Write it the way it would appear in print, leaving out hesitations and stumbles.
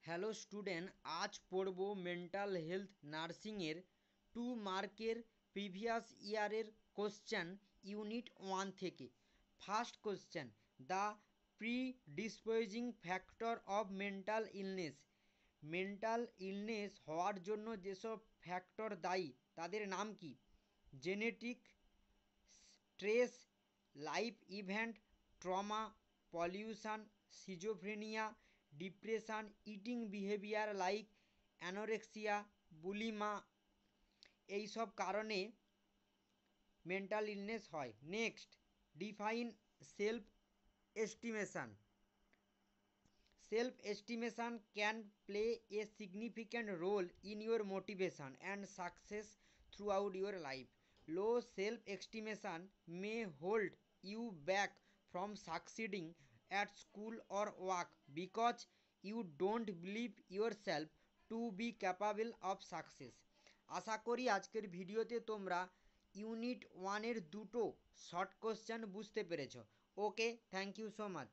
Hello student, আজ পড়ব mental health নার্সিংয়ের 2 মার্কের প্রিভিয়াস ইয়ারের কোশ্চেন ইউনিট 1 থেকে। First question, the predisposing factor of mental illness. Mental illness হওয়ার জন্য যেসব ফ্যাক্টর দায়ী তাদের নাম কি? Genetic, stress, life event, trauma, pollution, schizophrenia, depression, eating behaviour like anorexia, bulimia, এইসব কারণে মেন্টাল ইলনেস হয়। Next, define self estimation. Self estimation can play a significant role in your motivation and success throughout your life. Low self estimation may hold you back from succeeding at school or work because you don't believe yourself to be capable of success. আশা করি আজকের ভিডিওতে তোমরা unit 1 এর দুটো short question বুঝতে পেরেছো। ওকে, thank you so much.